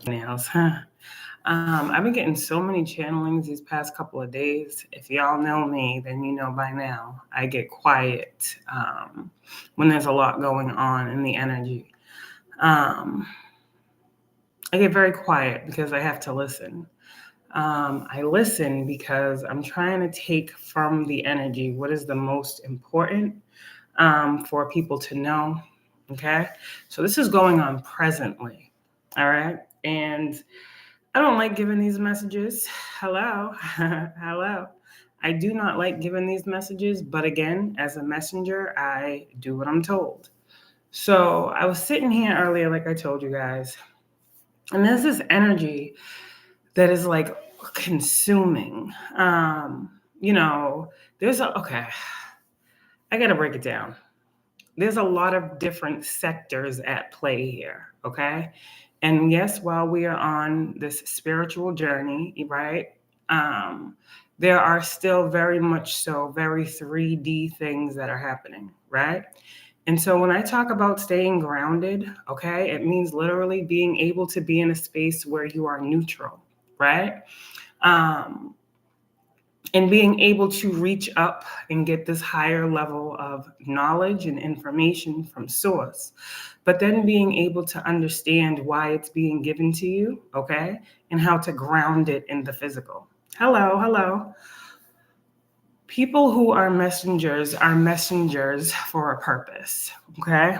Nails, huh? I've been getting so many channelings these past couple of days. If y'all know me, then you know by now I get quiet when there's a lot going on in the energy. Um, I get very quiet because I have to listen. I listen because I'm trying to take from the energy what is the most important for people to know. Okay. So this is going on presently. All right. And I don't like giving these messages. Hello. Hello. I do not like giving these messages. But again, as a messenger, I do what I'm told. So I was sitting here earlier, like I told you guys, and there's this energy that is like consuming. You know, okay, I got to break it down. There's a lot of different sectors at play here, okay? And yes, while we are on this spiritual journey, right? Um, there are still very much so very 3D things that are happening, right? And so when I talk about staying grounded, okay, it means literally being able to be in a space where you are neutral, right? Um, and being able to reach up and get this higher level of knowledge and information from source, but then being able to understand why it's being given to you, okay, and how to ground it in the physical. Hello, hello. People who are messengers for a purpose, okay?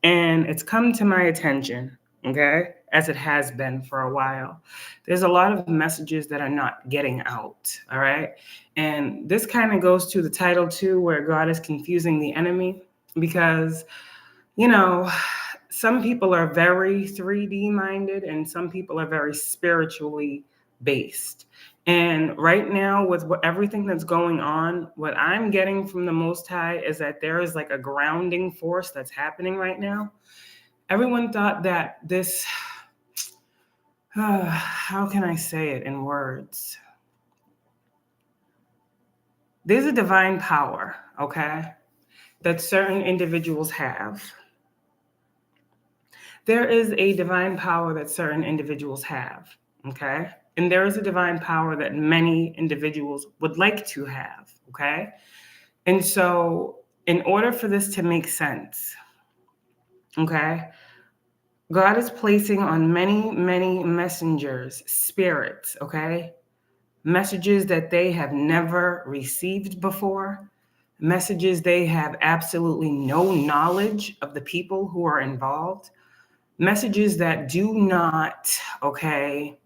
And it's come to my attention, okay, as it has been for a while. There's a lot of messages that are not getting out, all right? And this kind of goes to the title too, where God is confusing the enemy, because, you know, some people are very 3D minded and some people are very spiritually based. And right now, with everything that's going on, what I'm getting from the Most High is that there is like a grounding force that's happening right now. Everyone thought that this, how can I say it in words? There's a divine power, okay, that certain individuals have. There is a divine power that certain individuals have, okay? And there is a divine power that many individuals would like to have, okay? And so, in order for this to make sense, okay, God is placing on many, many messengers, spirits, okay, messages that they have never received before, messages they have absolutely no knowledge of the people who are involved, messages that do not, okay,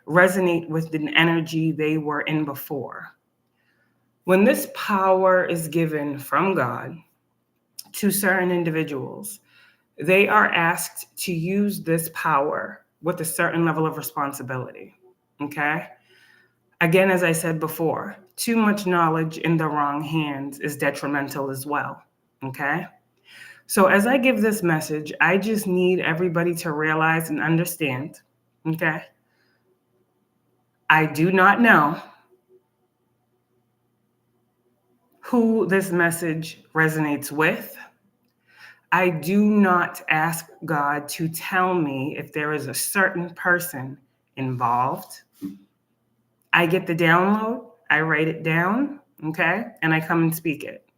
resonate with the energy they were in before. When this power is given from God to certain individuals, they are asked to use this power with a certain level of responsibility. Okay? Again, as I said before, too much knowledge in the wrong hands is detrimental as well. Okay? So, as I give this message, I just need everybody to realize and understand, okay? I do not know who this message resonates with. I do not ask God to tell me if there is a certain person involved. I get the download, I write it down, okay, and I come and speak it.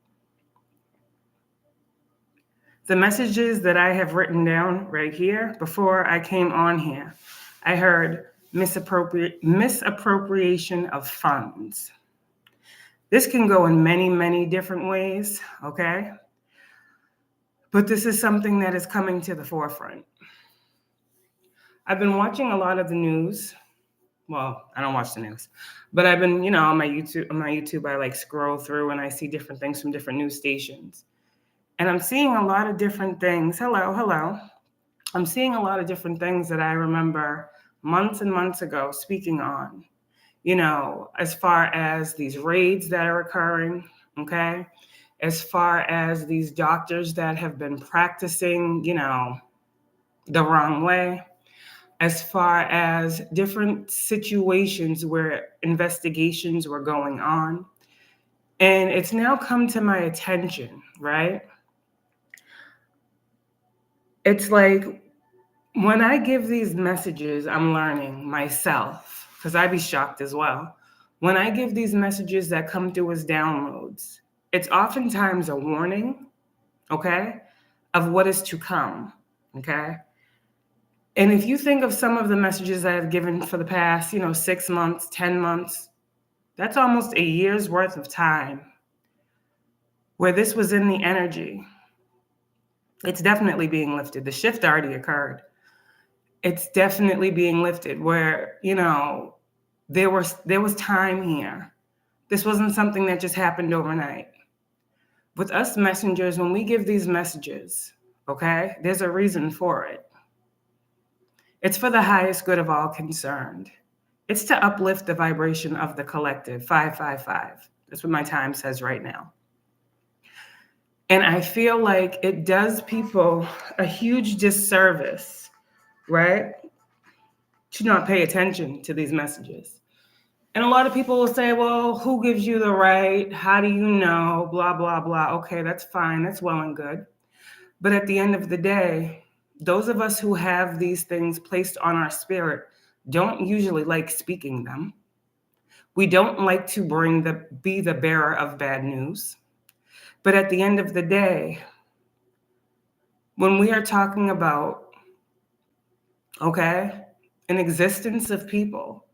The messages that I have written down right here before I came on here, I heard misappropriation of funds. This can go in many, many different ways, okay? But this is something that is coming to the forefront. I've been watching a lot of the news. Well, I don't watch the news, but I've been, on my YouTube, I like scroll through and I see different things from different news stations. And I'm seeing a lot of different things. Hello, hello. I'm seeing a lot of different things that I remember months and months ago speaking on, as far as these raids that are occurring, okay? As far as these doctors that have been practicing, the wrong way, as far as different situations where investigations were going on. And it's now come to my attention, right? It's like When I give these messages, I'm learning myself, because I'd be shocked as well. When I give these messages that come through as downloads, it's oftentimes a warning, okay, of what is to come, okay? And if you think of some of the messages I have given for the past, 6 months, 10 months, that's almost a year's worth of time where this was in the energy. It's definitely being lifted. The shift already occurred. It's definitely being lifted where, there was time here. This wasn't something that just happened overnight. With us messengers, when we give these messages, okay, there's a reason for it. It's for the highest good of all concerned. It's to uplift the vibration of the collective, 555. That's what my time says right now. And I feel like it does people a huge disservice, right, to not pay attention to these messages. And a lot of people will say, well, who gives you the right? How do you know? Blah, blah, blah. Okay, that's fine. That's well and good. But at the end of the day, those of us who have these things placed on our spirit don't usually like speaking them. We don't like to be the bearer of bad news. But at the end of the day, when we are talking about, okay, an existence of people,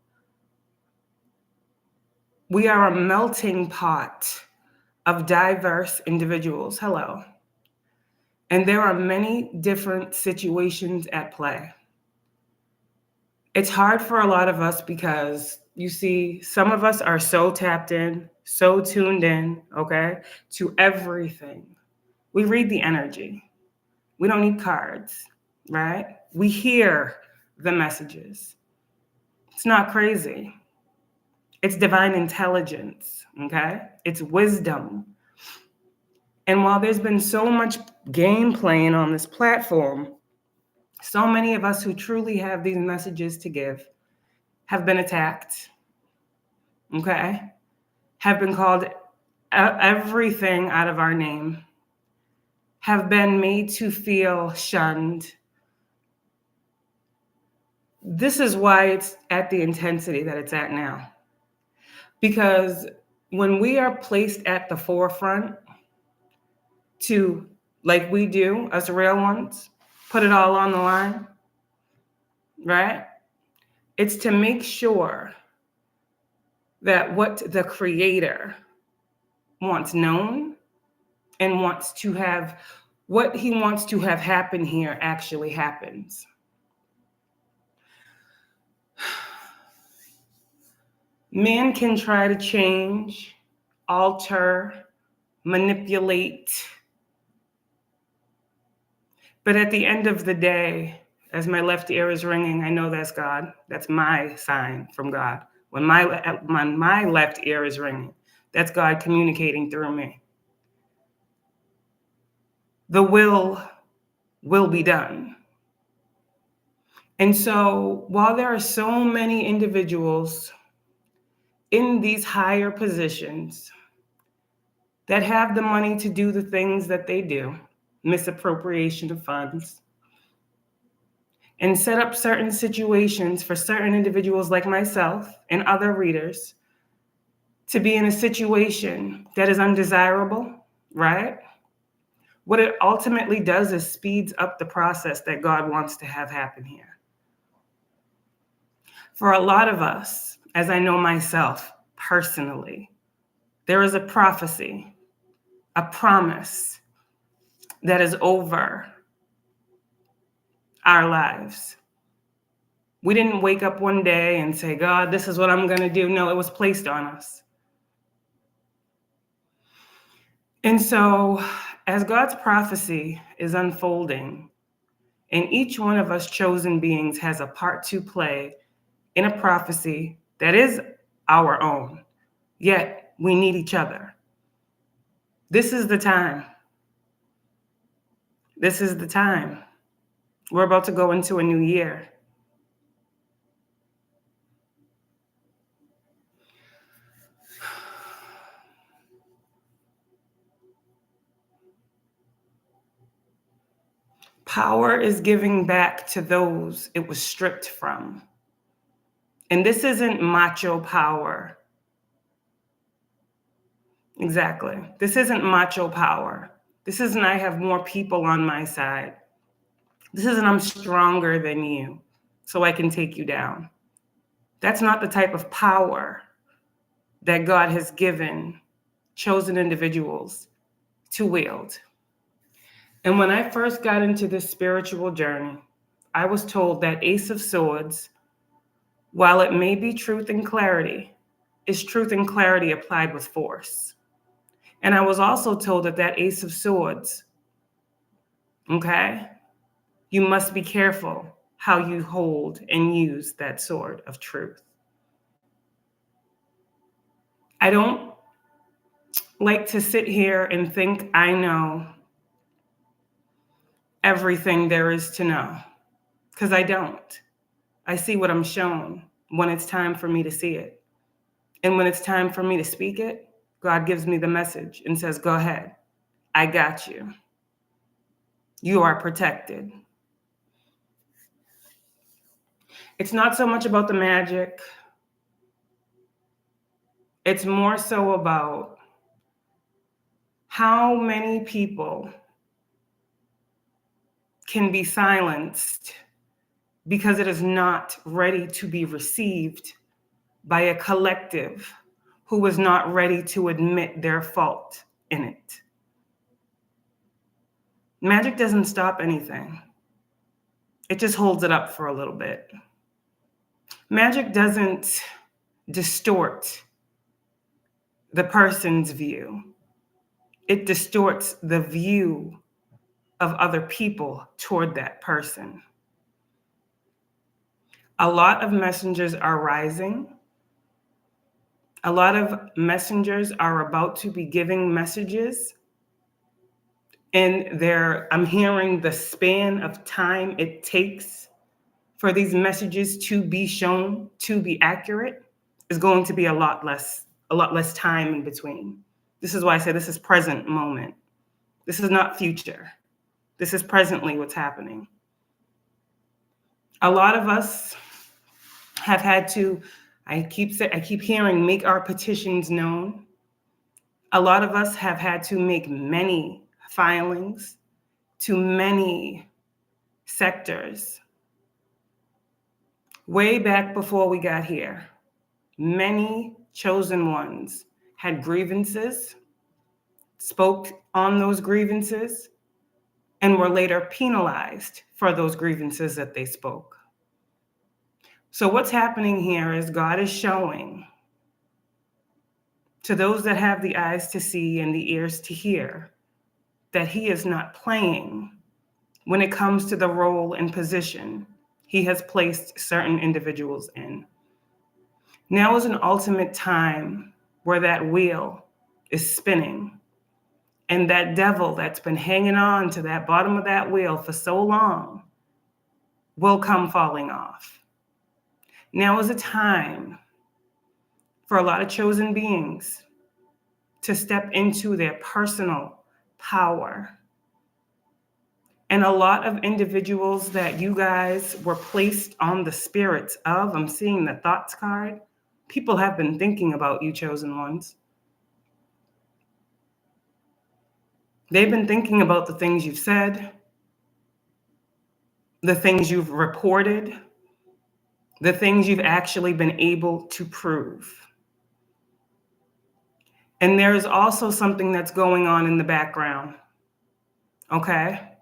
we are a melting pot of diverse individuals. Hello. And there are many different situations at play. It's hard for a lot of us because you see, some of us are so tapped in, so tuned in, okay, to everything. We read the energy. We don't need cards, right? We hear the messages. It's not crazy. It's divine intelligence, okay? It's wisdom. And while there's been so much game playing on this platform, so many of us who truly have these messages to give have been attacked, okay? Have been called everything out of our name, have been made to feel shunned. This is why it's at the intensity that it's at now. Because when we are placed at the forefront to, like we do, us real ones, put it all on the line, right? It's to make sure that what the creator wants known and wants to have, what he wants to have happen here actually happens. Man can try to change, alter, manipulate. But at the end of the day, as my left ear is ringing, I know that's God. That's my sign from God. When my left ear is ringing, that's God communicating through me. The will be done. And so while there are so many individuals in these higher positions that have the money to do the things that they do, misappropriation of funds, and set up certain situations for certain individuals like myself and other readers to be in a situation that is undesirable, right? What it ultimately does is speeds up the process that God wants to have happen here. For a lot of us, as I know myself personally, there is a prophecy, a promise that is over our lives. We didn't wake up one day and say, God, this is what I'm going to do. No, it was placed on us. And so as God's prophecy is unfolding, and each one of us chosen beings has a part to play in a prophecy that is our own, yet we need each other. This is the time. This is the time. We're about to go into a new year. Power is giving back to those it was stripped from. And this isn't macho power. Exactly. This isn't macho power. This isn't I have more people on my side. This isn't I'm stronger than you, so I can take you down. That's not the type of power that God has given chosen individuals to wield. And when I first got into this spiritual journey, I was told that Ace of Swords, while it may be truth and clarity, is truth and clarity applied with force. And I was also told that that Ace of Swords, okay, you must be careful how you hold and use that sword of truth. I don't like to sit here and think I know everything there is to know, because I don't. I see what I'm shown when it's time for me to see it. And when it's time for me to speak it, God gives me the message and says, go ahead. I got you. You are protected. It's not so much about the magic. It's more so about how many people can be silenced because it is not ready to be received by a collective who is not ready to admit their fault in it. Magic doesn't stop anything. It just holds it up for a little bit. Magic doesn't distort the person's view. It distorts the view of other people toward that person. A lot of messengers are rising. A lot of messengers are about to be giving messages. And I'm hearing the span of time it takes for these messages to be shown to be accurate is going to be a lot less time in between. This is why I say this is present moment. This is not future. This is presently what's happening. A lot of us have had to, I keep hearing, make our petitions known. A lot of us have had to make many filings to many sectors. Way back before we got here, many chosen ones had grievances, spoke on those grievances, and were later penalized for those grievances that they spoke. So what's happening here is God is showing to those that have the eyes to see and the ears to hear that he is not playing when it comes to the role and position he has placed certain individuals in. Now is an ultimate time where that wheel is spinning, and that devil that's been hanging on to that bottom of that wheel for so long will come falling off. Now is a time for a lot of chosen beings to step into their personal power. And a lot of individuals that you guys were placed on the spirits of, I'm seeing the thoughts card. People have been thinking about you, chosen ones. They've been thinking about the things you've said, the things you've reported, the things you've actually been able to prove. And there is also something that's going on in the background, okay?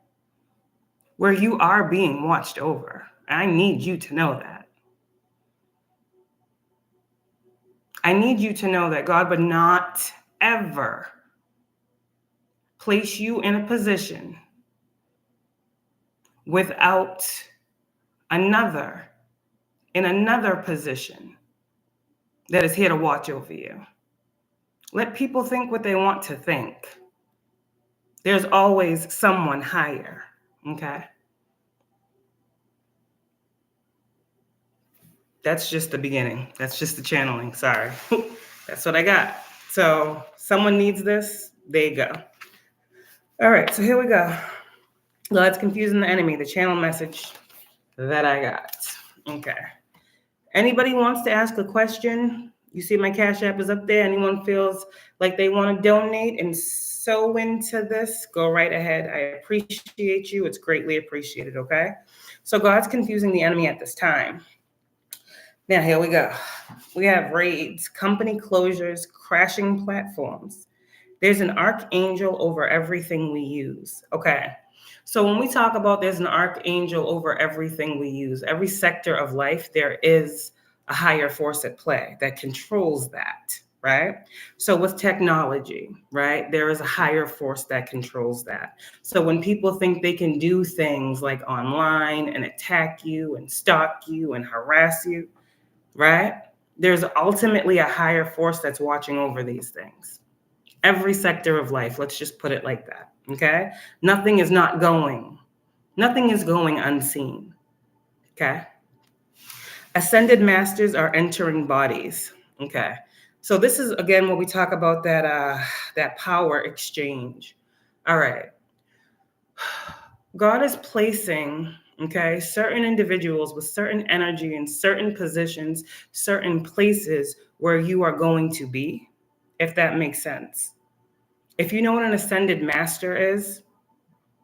Where you are being watched over. I need you to know that. I need you to know that God would not ever place you in a position without another in another position that is here to watch over you. Let people think what they want to think. There's always someone higher, okay? That's just the beginning. That's just the channeling, sorry. That's what I got. So someone needs this, there you go. All right, so here we go. God's confusing the enemy, the channel message that I got. Okay. Anybody wants to ask a question? You see my Cash App is up there. Anyone feels like they want to donate and sew into this, go right ahead. I appreciate you. It's greatly appreciated, okay? So God's confusing the enemy at this time. Now, here we go. We have raids, company closures, crashing platforms. There's an archangel over everything we use, okay? So when we talk about there's an archangel over everything we use, every sector of life, there is a higher force at play that controls that, right? So with technology, right, there is a higher force that controls that. So when people think they can do things like online and attack you and stalk you and harass you, right, there's ultimately a higher force that's watching over these things. Every sector of life, let's just put it like that, okay? Nothing is going unseen, okay? Ascended masters are entering bodies, okay? So this is, again, when we talk about that power exchange. All right. God is placing, okay, certain individuals with certain energy in certain positions, certain places where you are going to be, if that makes sense. If you know what an ascended master is,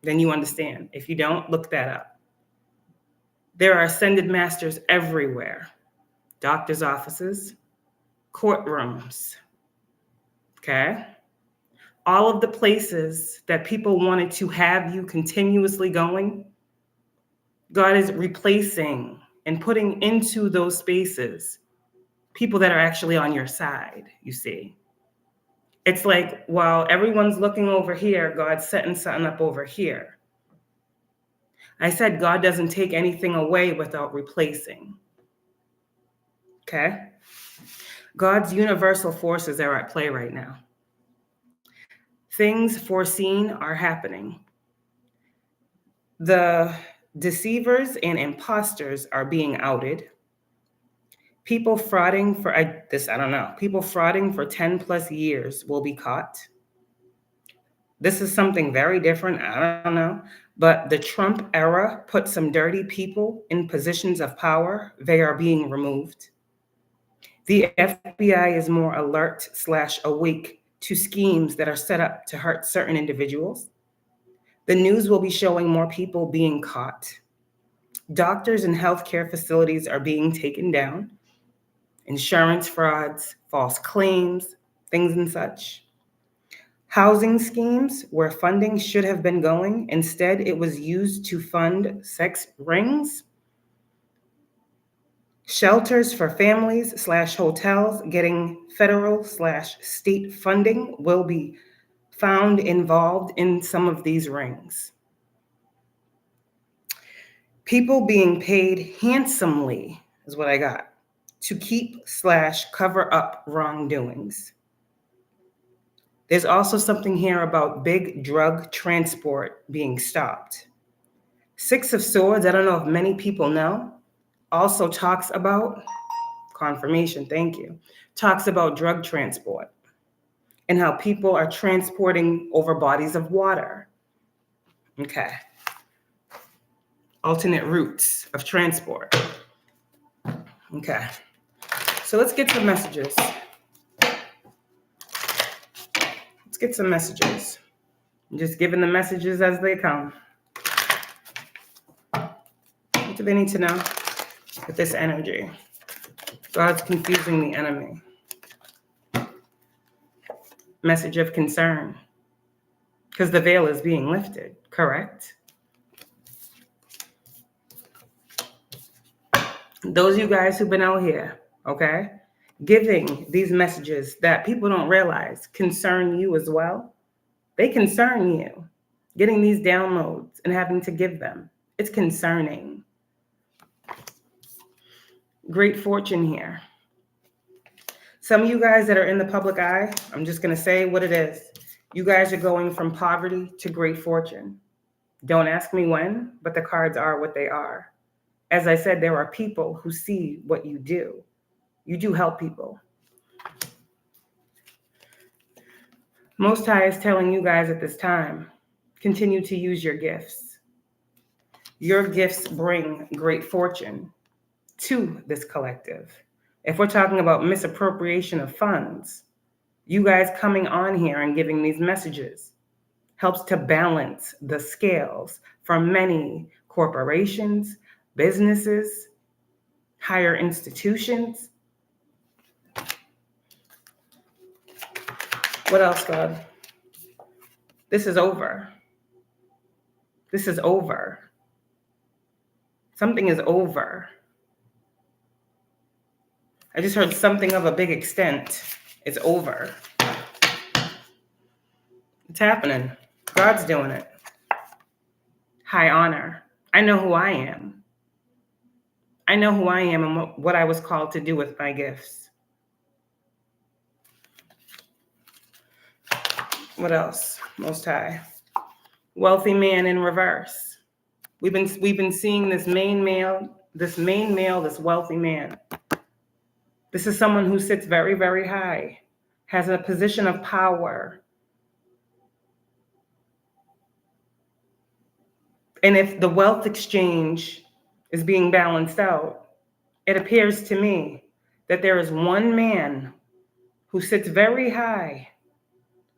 then you understand. If you don't, look that up. There are ascended masters everywhere. Doctors' offices, courtrooms, okay? All of the places that people wanted to have you continuously going, God is replacing and putting into those spaces people that are actually on your side, you see. It's like while everyone's looking over here, God's setting something up over here. I said God doesn't take anything away without replacing. Okay? God's universal forces are at play right now. Things foreseen are happening. The deceivers and imposters are being outed. People frauding for, people frauding for 10 plus years will be caught. This is something very different, I don't know, but the Trump era put some dirty people in positions of power. They are being removed. The FBI is more alert/awake to schemes that are set up to hurt certain individuals. The news will be showing more people being caught. Doctors and healthcare facilities are being taken down. Insurance frauds, false claims, things and such. Housing schemes where funding should have been going, instead it was used to fund sex rings. Shelters for families/hotels getting federal/state funding will be found involved in some of these rings. People being paid handsomely is what I got to keep/cover up wrongdoings. There's also something here about big drug transport being stopped. Six of Swords, I don't know if many people know, also talks about, confirmation, thank you, talks about drug transport and how people are transporting over bodies of water. Okay. Alternate routes of transport. Okay. So let's get some messages. Let's get some messages. I'm just giving the messages as they come. What do they need to know with this energy? God's confusing the enemy. Message of concern. Because the veil is being lifted, correct? Those of you guys who've been out here, okay, giving these messages that people don't realize concern you as well. They concern you. Getting these downloads and having to give them. It's concerning. Great fortune here. Some of you guys that are in the public eye, I'm just going to say what it is. You guys are going from poverty to great fortune. Don't ask me when, but the cards are what they are. As I said, there are people who see what you do. You do help people. Most High is telling you guys at this time, continue to use your gifts. Your gifts bring great fortune to this collective. If we're talking about misappropriation of funds, you guys coming on here and giving these messages helps to balance the scales for many corporations, businesses, higher institutions. What else, God? This is over. This is over. Something is over. I just heard something of a big extent. It's over. It's happening. God's doing it. High honor. I know who I am. I know who I am and what I was called to do with my gifts. What else? Most High. Wealthy man in reverse. We've been seeing this main male, this wealthy man. This is someone who sits very, very high, has a position of power. And if the wealth exchange is being balanced out, it appears to me that there is one man who sits very high,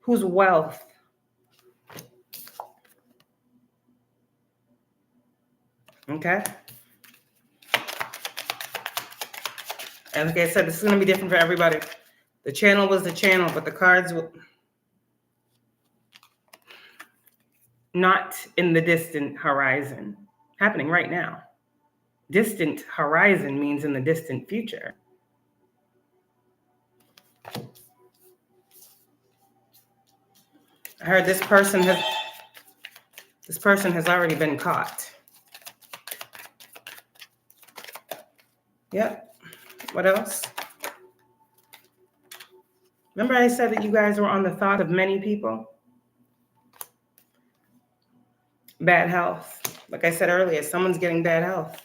whose wealth okay? And like I said, this is going to be different for everybody. The channel was the channel, but the cards will not in the distant horizon, happening right now. Distant horizon means in the distant future. I heard this person has already been caught. Yep. What else? Remember I said that you guys were on the thought of many people? Bad health. Like I said earlier, someone's getting bad health.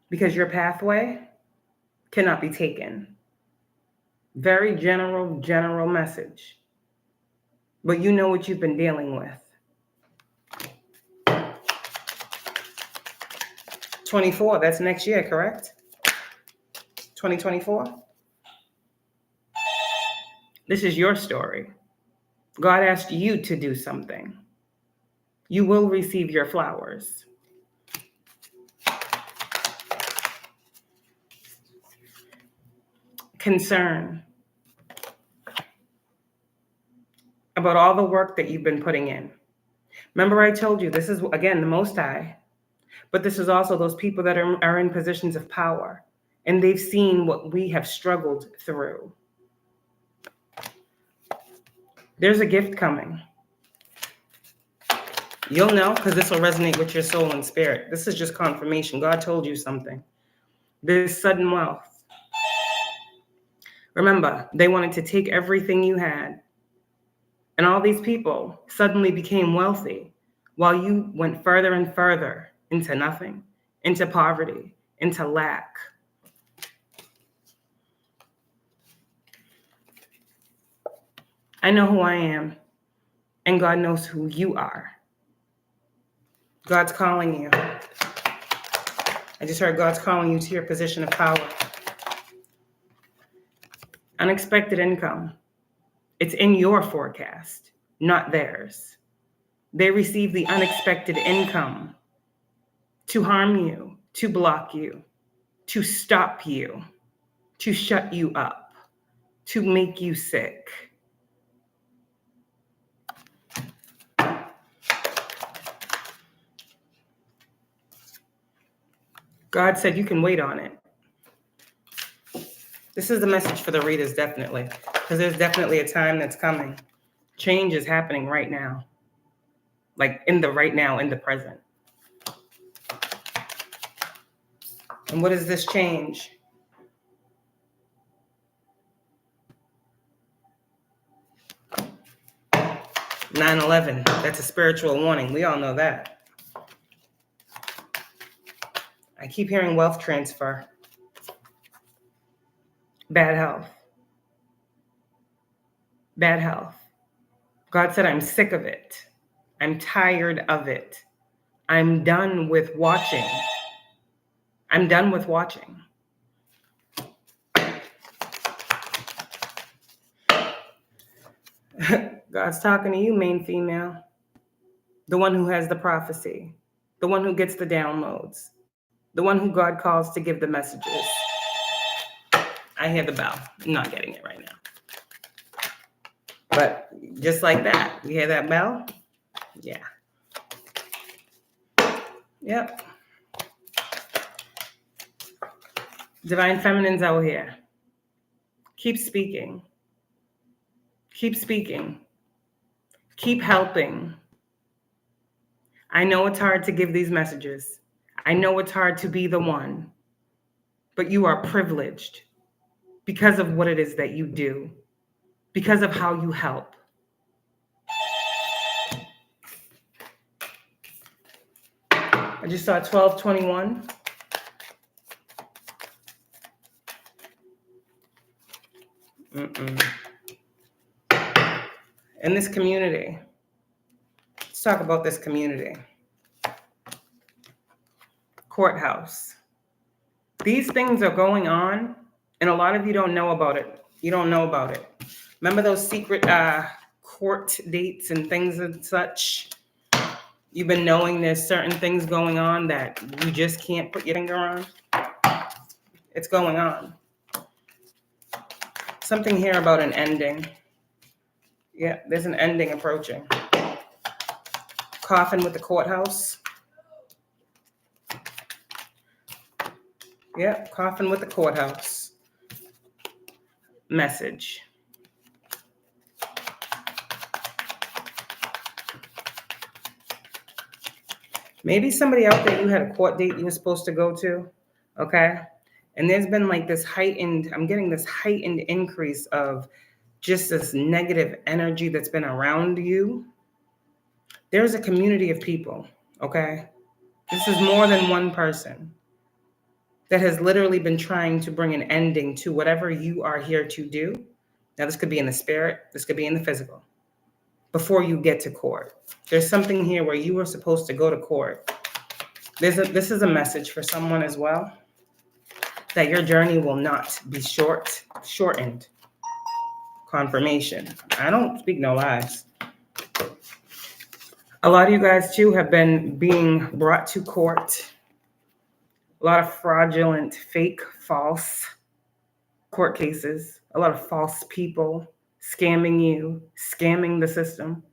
Because your pathway cannot be taken. Very general message. But you know what you've been dealing with. 24, that's next year, correct? 2024? This is your story. God asked you to do something. You will receive your flowers. Concern about all the work that you've been putting in. Remember I told you, this is, again, the Most High, but this is also those people that are in positions of power, and they've seen what we have struggled through. There's a gift coming. You'll know, because this will resonate with your soul and spirit. This is just confirmation. God told you something. There's sudden wealth. Remember, they wanted to take everything you had. And all these people suddenly became wealthy while you went further and further into nothing, into poverty, into lack. I know who I am, and God knows who you are. God's calling you. I just heard God's calling you to your position of power. Unexpected income. It's in your forecast, not theirs. They receive the unexpected income to harm you, to block you, to stop you, to shut you up, to make you sick. God said you can wait on it. This is the message for the readers, definitely, because there's definitely a time that's coming. Change is happening right now, like in the present. And what is this change? (9/11). That's a spiritual warning. We all know that. I keep hearing wealth transfer. Bad health. Bad health. God said, I'm sick of it. I'm tired of it. I'm done with watching. I'm done with watching. God's talking to you, main female. The one who has the prophecy. The one who gets the downloads. The one who God calls to give the messages. I hear the bell. I'm not getting it right now. But just like that, you hear that bell? Yeah. Yep. Divine Feminines out here. Keep speaking. Keep speaking. Keep helping. I know it's hard to give these messages. I know it's hard to be the one. But you are privileged because of what it is that you do, because of how you help. I just saw 1221. In this community, let's talk about this community. Courthouse. These things are going on, and a lot of you don't know about it. You don't know about it. Remember those secret court dates and things and such? You've been knowing there's certain things going on that you just can't put your finger on. It's going on. Something here about an ending. Yeah, there's an ending approaching. Coffin with the courthouse. Yeah, coffin with the courthouse. Message. Maybe somebody out there, you had a court date you were supposed to go to, okay? And there's been like this heightened, I'm getting this heightened increase of just this negative energy that's been around you. There's a community of people, okay? This is more than one person that has literally been trying to bring an ending to whatever you are here to do. Now, this could be in the spirit, this could be in the physical, before you get to court. There's something here where you were supposed to go to court. This is a message for someone as well, that your journey will not be shortened. Confirmation. I don't speak no lies. A lot of you guys too have been being brought to court. A lot of fraudulent, fake, false court cases. A lot of false people scamming you, scamming the system.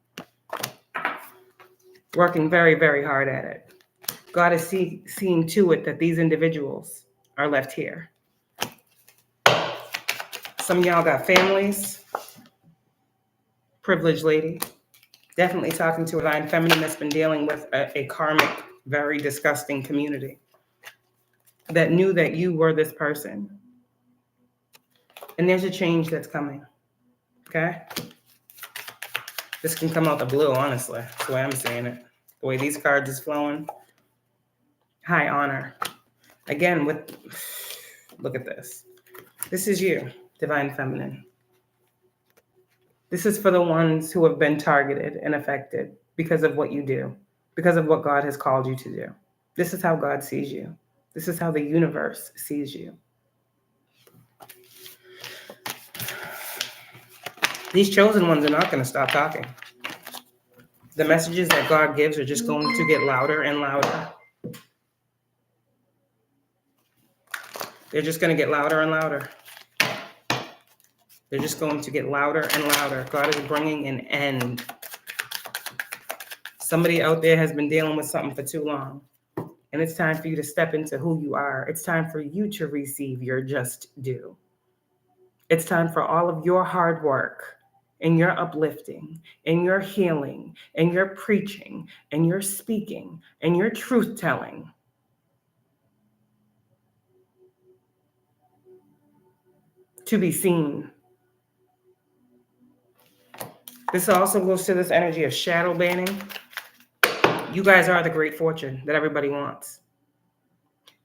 Working very, very hard at it. God is seeing to it that these individuals are left here. Some of y'all got families. Privileged lady. Definitely talking to a divine feminine that's been dealing with a karmic, very disgusting community that knew that you were this person. And there's a change that's coming. Okay? This can come out the blue, honestly. That's the way I'm saying it. The way these cards is flowing. High honor. Again, look at this. This is you, divine feminine. This is for the ones who have been targeted and affected because of what you do, because of what God has called you to do. This is how God sees you. This is how the universe sees you. These chosen ones are not going to stop talking. The messages that God gives are just going to get louder and louder. They're just going to get louder and louder. They're just going to get louder and louder. God is bringing an end. Somebody out there has been dealing with something for too long. And it's time for you to step into who you are. It's time for you to receive your just due. It's time for all of your hard work and your uplifting and your healing and your preaching and your speaking and your truth telling to be seen. This also goes to this energy of shadow banning. You guys are the great fortune that everybody wants.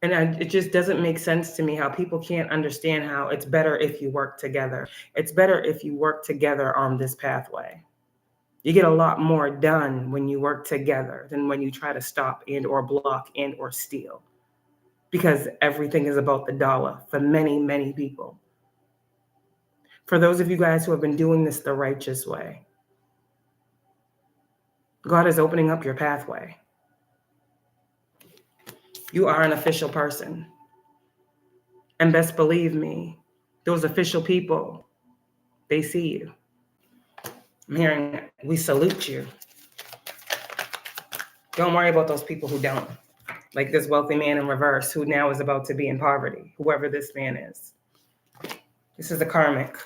And it just doesn't make sense to me how people can't understand how it's better if you work together. It's better if you work together on this pathway. You get a lot more done when you work together than when you try to stop and or block and or steal. Because everything is about the dollar for many, many people. For those of you guys who have been doing this the righteous way, God is opening up your pathway. You are an official person. And best believe me, those official people, they see you. I'm hearing, we salute you. Don't worry about those people who don't. Like this wealthy man in reverse who now is about to be in poverty, whoever this man is. This is a karmic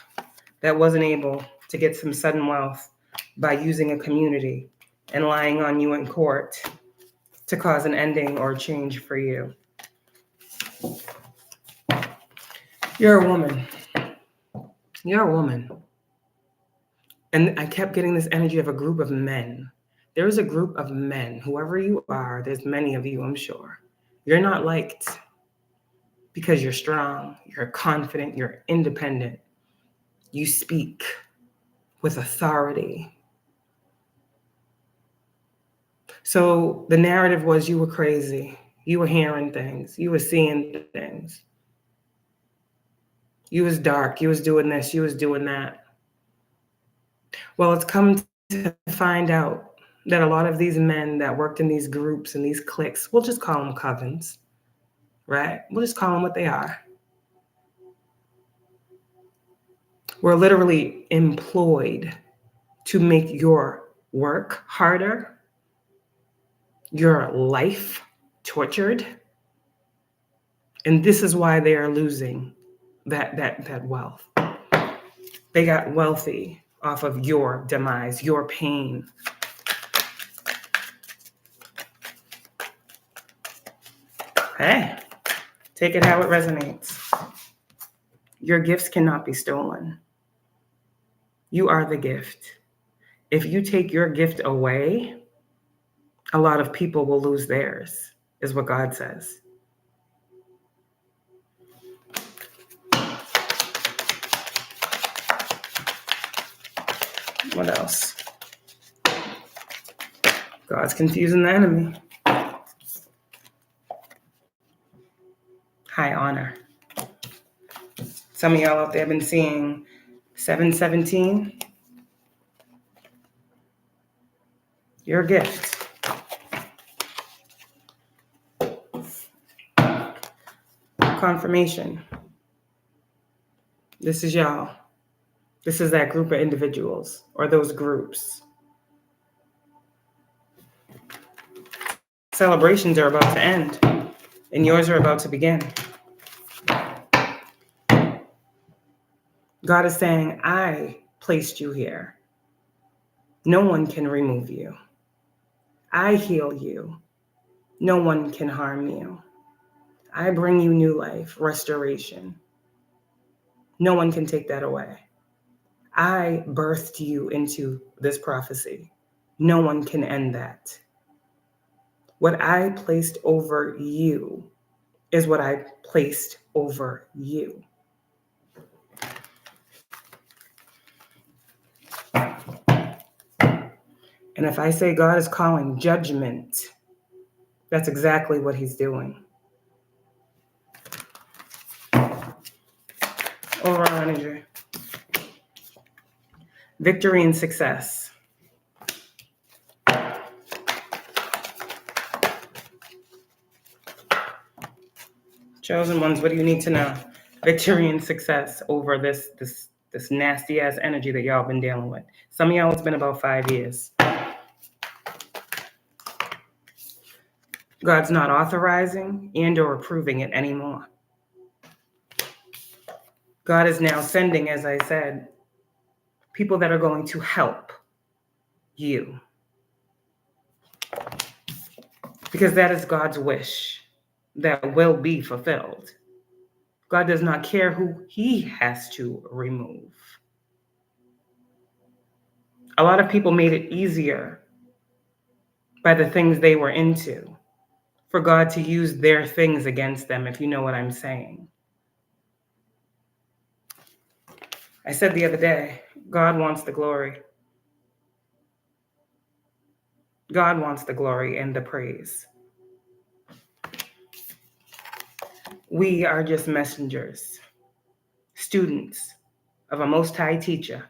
that wasn't able to get some sudden wealth by using a community and lying on you in court to cause an ending or change for you. You're a woman. You're a woman. And I kept getting this energy of a group of men. There is a group of men, whoever you are, there's many of you, I'm sure. You're not liked because you're strong, you're confident, you're independent. You speak with authority. So the narrative was you were crazy. You were hearing things. You were seeing things. You was dark. You was doing this. You was doing that. Well, it's come to find out that a lot of these men that worked in these groups and these cliques, we'll just call them covens, right? We'll just call them what they are. We're literally employed to make your work harder, your life tortured. And this is why they are losing that wealth. They got wealthy off of your demise, your pain. Hey, take it how it resonates. Your gifts cannot be stolen. You are the gift. If you take your gift away, a lot of people will lose theirs, is what God says. What else? God's confusing the enemy. High honor. Some of y'all out there have been seeing 717. Your gift. Confirmation. This is y'all. This is that group of individuals or those groups. Celebrations are about to end, and yours are about to begin. God is saying, I placed you here. No one can remove you. I heal you. No one can harm you. I bring you new life, restoration. No one can take that away. I birthed you into this prophecy. No one can end that. What I placed over you is what I placed over you. And if I say God is calling judgment, that's exactly what he's doing. Overall energy. Victory and success. Chosen ones, what do you need to know? Victory and success over this nasty ass energy that y'all been dealing with. Some of y'all, it's been about 5 years. God's not authorizing and or approving it anymore. God is now sending, as I said, people that are going to help you. Because that is God's wish that will be fulfilled. God does not care who he has to remove. A lot of people made it easier by the things they were into for God to use their things against them, if you know what I'm saying. I said the other day, God wants the glory. God wants the glory and the praise. We are just messengers, students of a Most High teacher.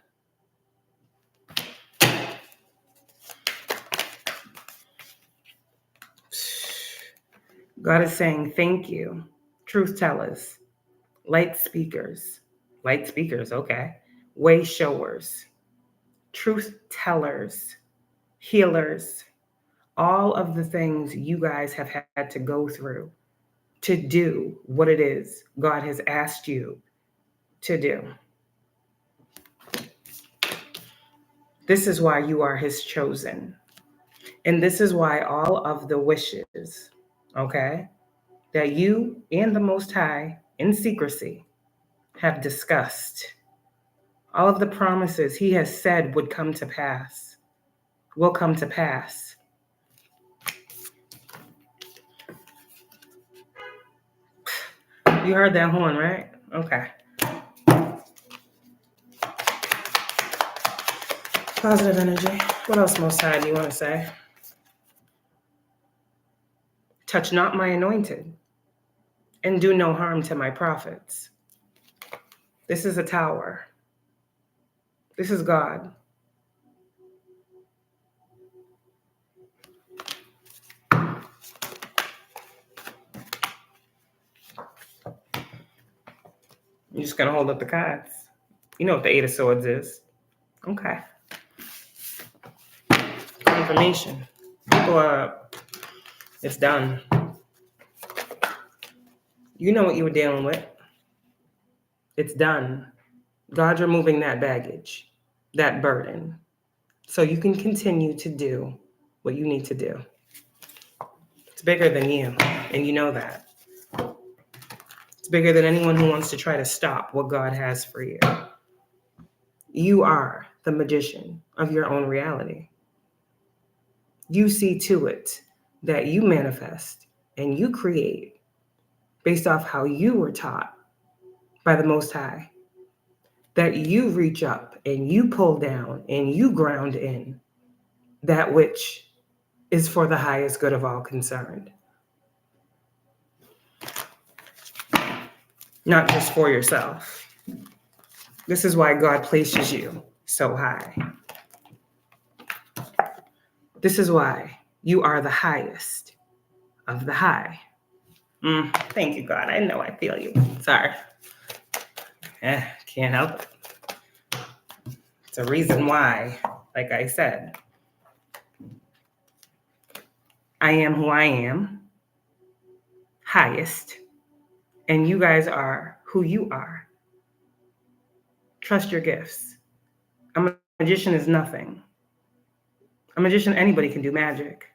God is saying, thank you, truth tellers, light speakers, okay, way showers, truth tellers, healers, all of the things you guys have had to go through to do what it is God has asked you to do. This is why you are his chosen. And this is why all of the wishes, okay, that you and the Most High in secrecy have discussed, all of the promises he has said would come to pass, will come to pass. You heard that horn, right? Okay. Positive energy. What else, Most High, do you want to say? Touch not my anointed, and do no harm to my prophets. This is a tower. This is God. You're just going to hold up the cards. You know what the Eight of Swords is. Okay. Confirmation. People are, it's done. You know what you were dealing with. It's done. God's removing that baggage, that burden, so you can continue to do what you need to do. It's bigger than you, and you know that. It's bigger than anyone who wants to try to stop what God has for you. You are the magician of your own reality. You see to it that you manifest and you create based off how you were taught by the Most High, that you reach up and you pull down and you ground in that which is for the highest good of all concerned. Not just for yourself. This is why God places you so high. This is why you are the highest of the high. Thank you, God. I know I feel you. Sorry. Can't help it. It's a reason why, like I said, I am who I am, highest, and you guys are who you are. Trust your gifts. A magician is nothing. A magician, anybody can do magic.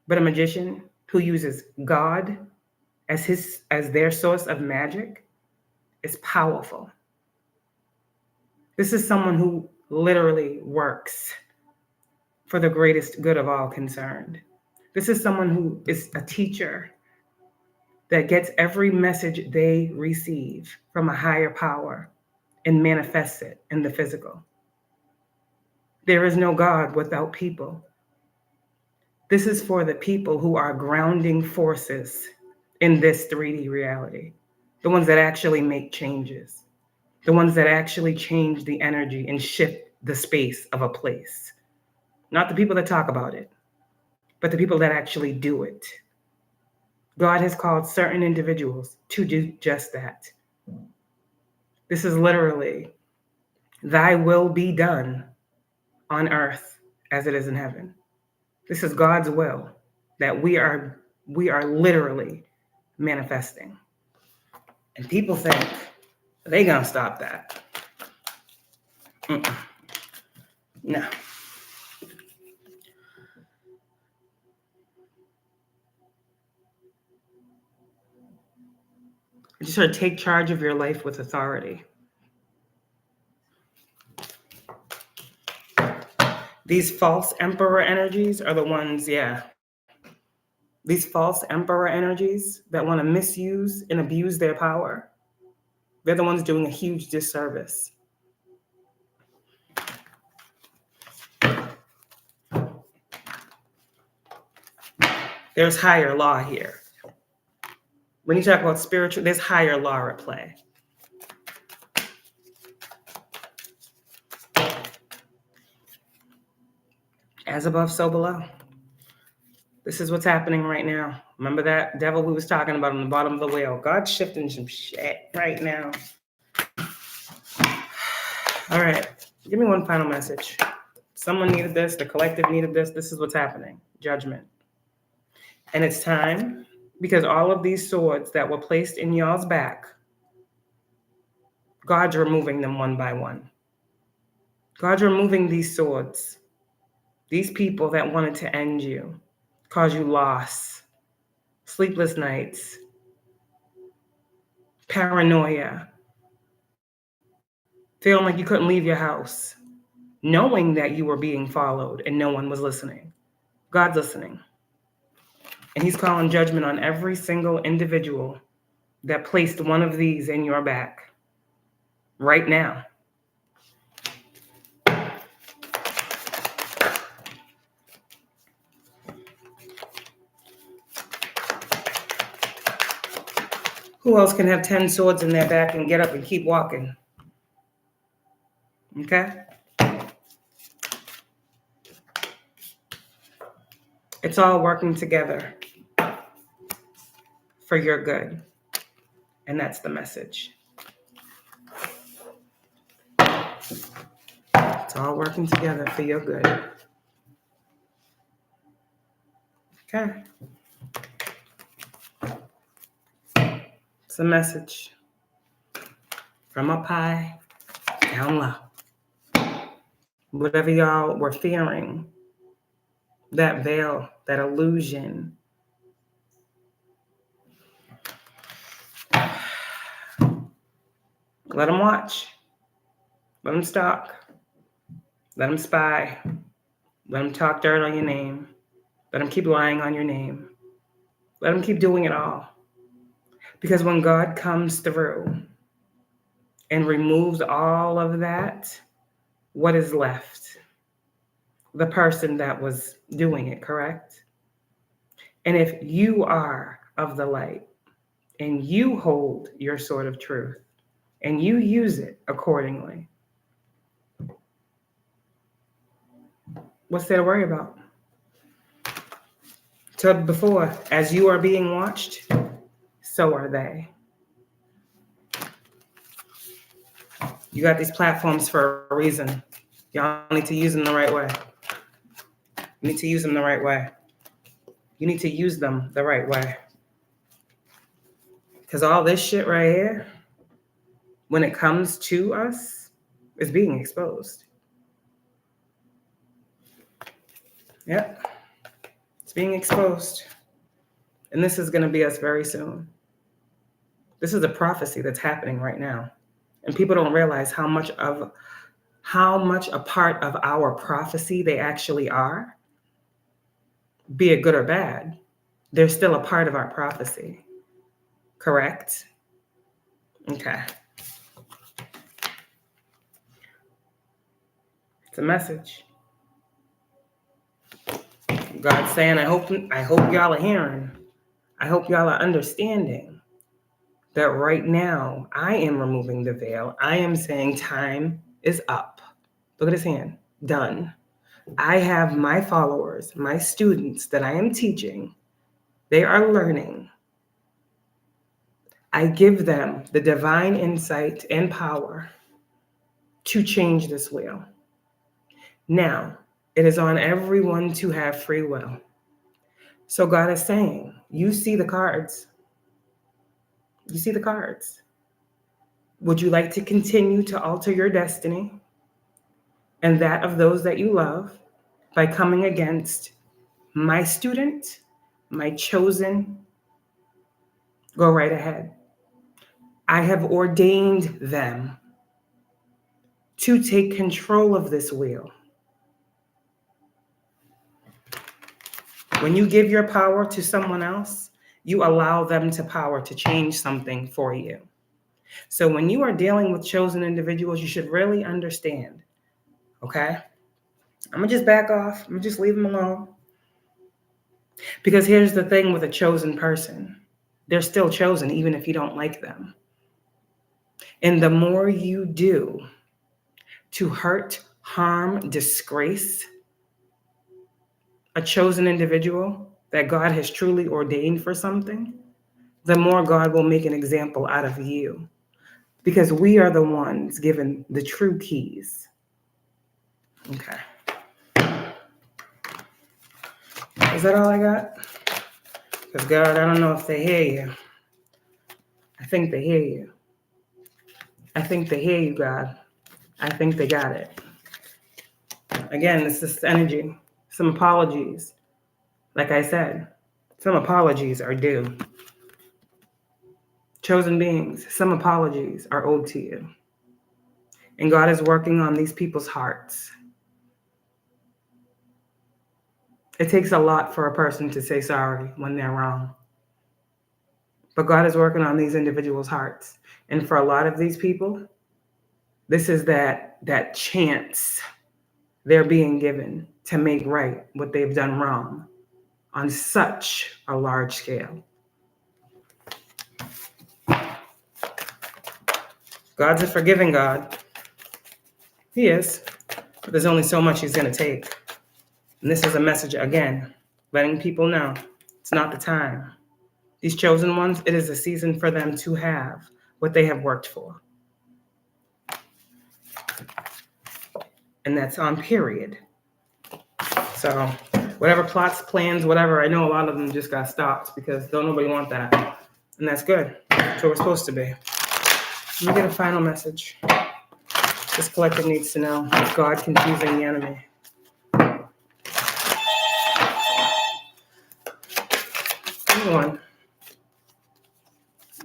But a magician who uses God as their source of magic is powerful. This is someone who literally works for the greatest good of all concerned. This is someone who is a teacher that gets every message they receive from a higher power and manifests it in the physical. There is no God without people. This is for the people who are grounding forces in this 3D reality, the ones that actually make changes, the ones that actually change the energy and shift the space of a place. Not the people that talk about it, but the people that actually do it. God has called certain individuals to do just that. This is literally, thy will be done on earth as it is in heaven. This is God's will that we are literally manifesting. And people think they gonna stop that. No. I just heard take charge of your life with authority. These false emperor energies are the ones, these false emperor energies that want to misuse and abuse their power. They're the ones doing a huge disservice. There's higher law here. When you talk about spiritual, there's higher law at play. As above, so below. This is what's happening right now. Remember that devil we was talking about on the bottom of the wheel? God's shifting some shit right now. All right. Give me one final message. Someone needed this. The collective needed this. This is what's happening. Judgment. And it's time, because all of these swords that were placed in y'all's back, God's removing them one by one. God's removing these swords. These people that wanted to end you, cause you loss, sleepless nights, paranoia, feeling like you couldn't leave your house, knowing that you were being followed and no one was listening. God's listening. And he's calling judgment on every single individual that placed one of these in your back right now. Who else can have 10 swords in their back and get up and keep walking? Okay? It's all working together for your good. And that's the message. It's all working together for your good. Okay? It's a message from up high, down low. Whatever y'all were fearing, that veil, that illusion, let them watch. Let them stalk. Let them spy. Let them talk dirt on your name. Let them keep lying on your name. Let them keep doing it all. Because when God comes through and removes all of that, what is left? The person that was doing it, correct? And if you are of the light and you hold your sword of truth and you use it accordingly, what's there to worry about? So before, as you are being watched, so are they. You got these platforms for a reason. Y'all need to use them the right way. You need to use them the right way. You need to use them the right way. Because all this shit right here, when it comes to us, is being exposed. Yep. It's being exposed. And this is going to be us very soon. This is a prophecy that's happening right now. And people don't realize how much a part of our prophecy they actually are. Be it good or bad, they're still a part of our prophecy. Correct? Okay. It's a message. God's saying, I hope y'all are hearing. I hope y'all are understanding that right now I am removing the veil. I am saying time is up. Look at his hand. Done. I have my followers, my students that I am teaching. They are learning. I give them the divine insight and power to change this wheel. Now, it is on everyone to have free will. So God is saying, you see the cards. You see the cards. Would you like to continue to alter your destiny and that of those that you love by coming against my student, my chosen? Go right ahead. I have ordained them to take control of this wheel. When you give your power to someone else, you allow them to power to change something for you. So when you are dealing with chosen individuals, you should really understand, okay? I'm going to just back off. I'm going to just leave them alone. Because here's the thing with a chosen person. They're still chosen even if you don't like them. And the more you do to hurt, harm, disgrace a chosen individual that God has truly ordained for something, the more God will make an example out of you. Because we are the ones given the true keys. Okay. Is that all I got? Because God, I don't know if they hear you. I think they hear you. I think they hear you, God. I think they got it. Again, it's this energy. Some apologies. Like I said, some apologies are due. Chosen beings, some apologies are owed to you. And God is working on these people's hearts. It takes a lot for a person to say sorry when they're wrong. But God is working on these individuals' hearts. And for a lot of these people, this is that chance they're being given to make right what they've done wrong on such a large scale. God's a forgiving God. He is. But there's only so much he's going to take. And this is a message, again, letting people know it's not the time. These chosen ones, it is a season for them to have what they have worked for. And that's on period. So whatever plots, plans, whatever, I know a lot of them just got stopped because don't nobody want that. And that's good. That's what we're supposed to be. Let me get a final message. This collective needs to know, is God confusing the enemy? One.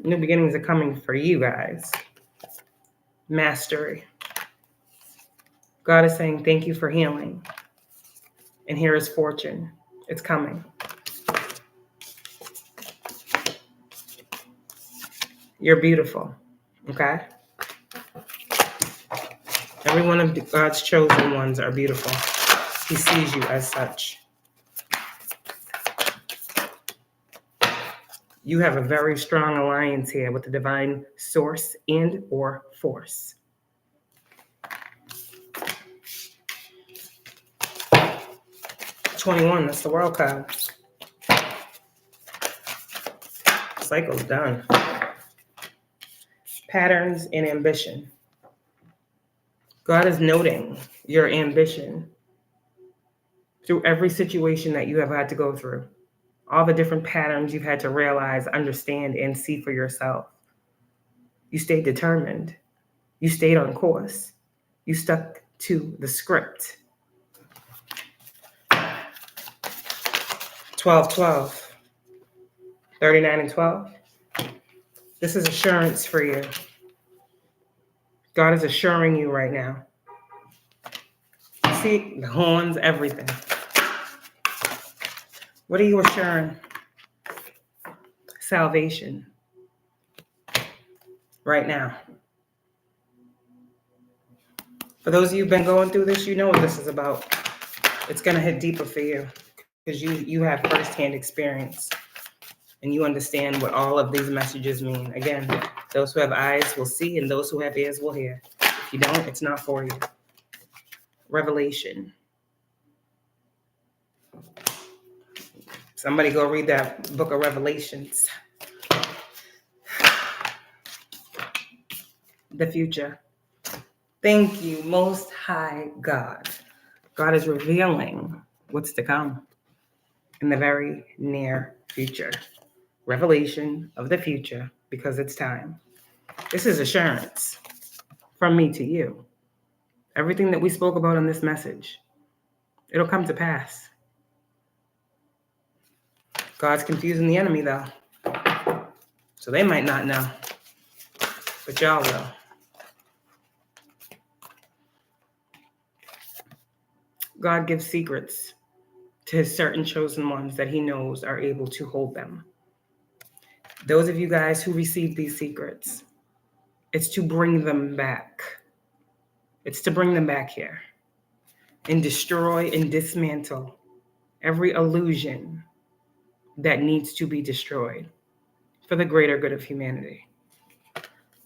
New beginnings are coming for you guys. Mastery. God is saying, thank you for healing. And here is fortune. It's coming. You're beautiful. Okay? Every one of God's chosen ones are beautiful. He sees you as such. You have a very strong alliance here with the divine source and or force. '21, that's the world card. Cycle's done. Patterns and ambition. God is noting your ambition through every situation that you have had to go through. All the different patterns you've had to realize, understand, and see for yourself. You stayed determined. You stayed on course. You stuck to the script. 12-12. 39 and 12. This is assurance for you. God is assuring you right now. See, the horns, everything. What are you assuring? Salvation. Right now. For those of you who've been going through this, you know what this is about. It's going to hit deeper for you because you have firsthand experience and you understand what all of these messages mean. Again, those who have eyes will see and those who have ears will hear. If you don't, it's not for you. Revelation. Somebody go read that book of Revelations. The future. Thank you, Most High God. God is revealing what's to come in the very near future. Revelation of the future, because it's time. This is assurance from me to you. Everything that we spoke about in this message, it'll come to pass. God's confusing the enemy, though. So they might not know, but y'all will. God gives secrets to his certain chosen ones that he knows are able to hold them. Those of you guys who receive these secrets, it's to bring them back. It's to bring them back here and destroy and dismantle every illusion that needs to be destroyed for the greater good of humanity.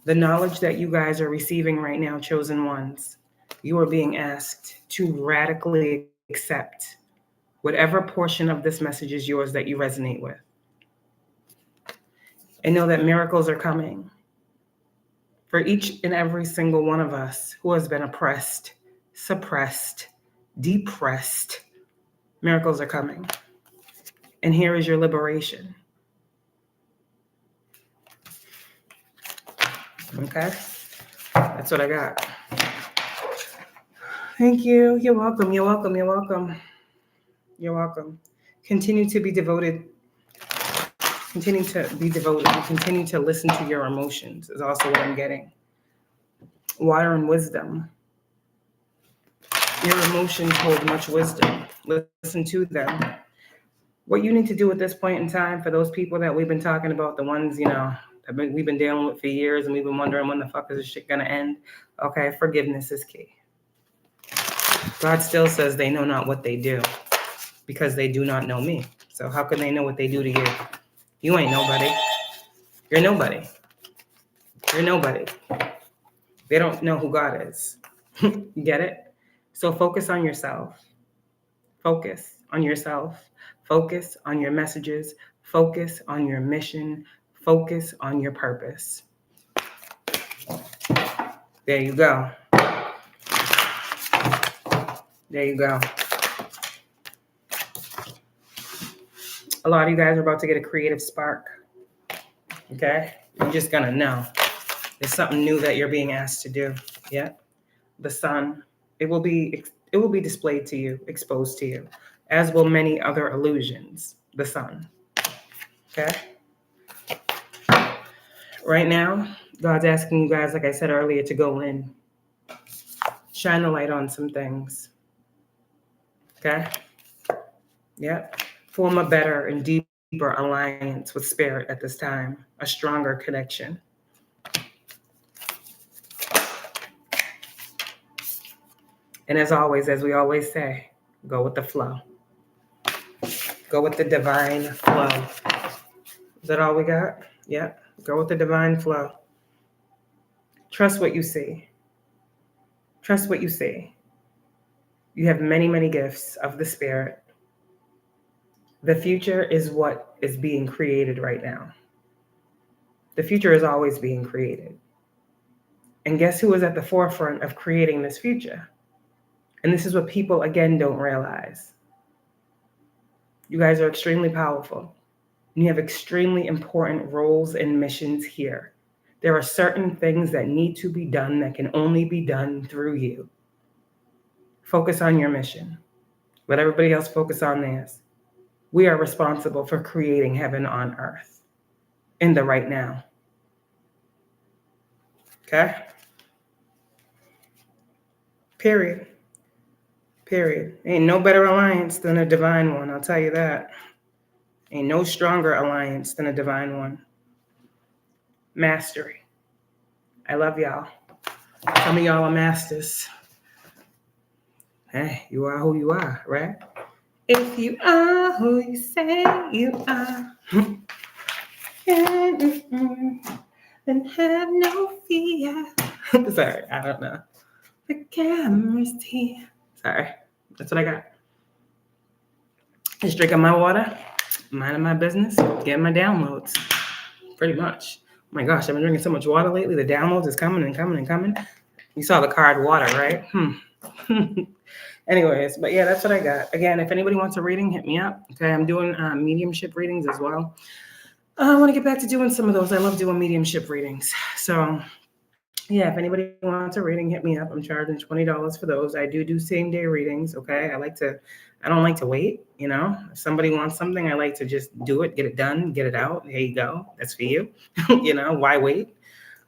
The knowledge that you guys are receiving right now, chosen ones, you are being asked to radically accept whatever portion of this message is yours that you resonate with. And know that miracles are coming for each and every single one of us who has been oppressed, suppressed, depressed. Miracles are coming. And here is your liberation. Okay? That's what I got. Thank you. You're welcome. You're welcome. You're welcome. You're welcome. Continue to be devoted. Continue to be devoted and continue to listen to your emotions is also what I'm getting. Water and wisdom. Your emotions hold much wisdom. Listen to them. What you need to do at this point in time for those people that we've been talking about, the ones, that we've been dealing with for years and we've been wondering when the fuck is this shit gonna end? Okay, forgiveness is key. God still says they know not what they do because they do not know me. So how can they know what they do to you? You ain't nobody. You're nobody. You're nobody. They don't know who God is. You get it? So focus on yourself. Focus on yourself. Focus on your messages. Focus on your mission. Focus on your purpose. There you go. There you go. A lot of you guys are about to get a creative spark. Okay? You're just going to know. There's something new that you're being asked to do. Yeah? The sun. It will be displayed to you, exposed to you, as will many other illusions. The sun. Okay? Right now, God's asking you guys, like I said earlier, to go in. Shine the light on some things. Okay? Yep. Form a better and deeper alliance with spirit at this time. A stronger connection. And as always, as we always say, go with the flow. Go with the divine flow. Is that all we got? Yep. Go with the divine flow. Trust what you see. Trust what you see. You have many, many gifts of the spirit. The future is what is being created right now. The future is always being created. And guess who is at the forefront of creating this future? And this is what people, again, don't realize. You guys are extremely powerful. You have extremely important roles and missions here. There are certain things that need to be done that can only be done through you. Focus on your mission. Let everybody else focus on theirs. We are responsible for creating heaven on earth in the right now. Okay? Period. Period. Ain't no better alliance than a divine one, I'll tell you that. Ain't no stronger alliance than a divine one. Mastery. I love y'all. Some of y'all are masters. Hey, you are who you are, right? If you are who you say you are, then have no fear. Sorry, I don't know. The camera's here. Sorry, that's what I got. Just drinking my water, minding my business, getting my downloads. Pretty much. Oh my gosh, I've been drinking so much water lately. The downloads is coming and coming and coming. You saw the card water, right? Anyways, but yeah, that's what I got. Again, if anybody wants a reading, hit me up. Okay, I'm doing mediumship readings as well. I want to get back to doing some of those. I love doing mediumship readings. So yeah, if anybody wants a reading, hit me up. I'm charging $20 for those. I do same day readings. Okay. I don't like to wait. If somebody wants something, I like to just do it, get it done, get it out. There you go. That's for you. Why wait?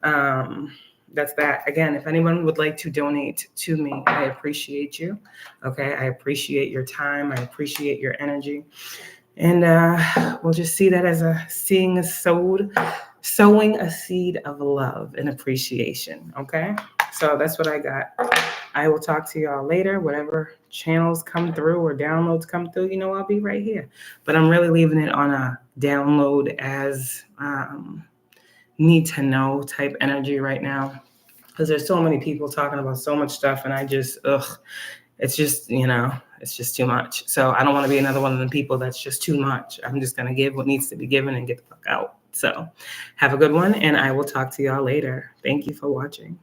That's that. Again, if anyone would like to donate to me, I appreciate you. Okay. I appreciate your time. I appreciate your energy. And we'll just see that as sowing a seed of love and appreciation. Okay. So that's what I got. I will talk to y'all later. Whatever channels come through or downloads come through, you know, I'll be right here. But I'm really leaving it on a download as need to know type energy right now, because there's so many people talking about so much stuff, and I just, it's just, you know, it's just too much. So I don't want to be another one of the people that's just too much. I'm just going to give what needs to be given and get the fuck out. So have a good one, and I will talk to y'all later. Thank you for watching.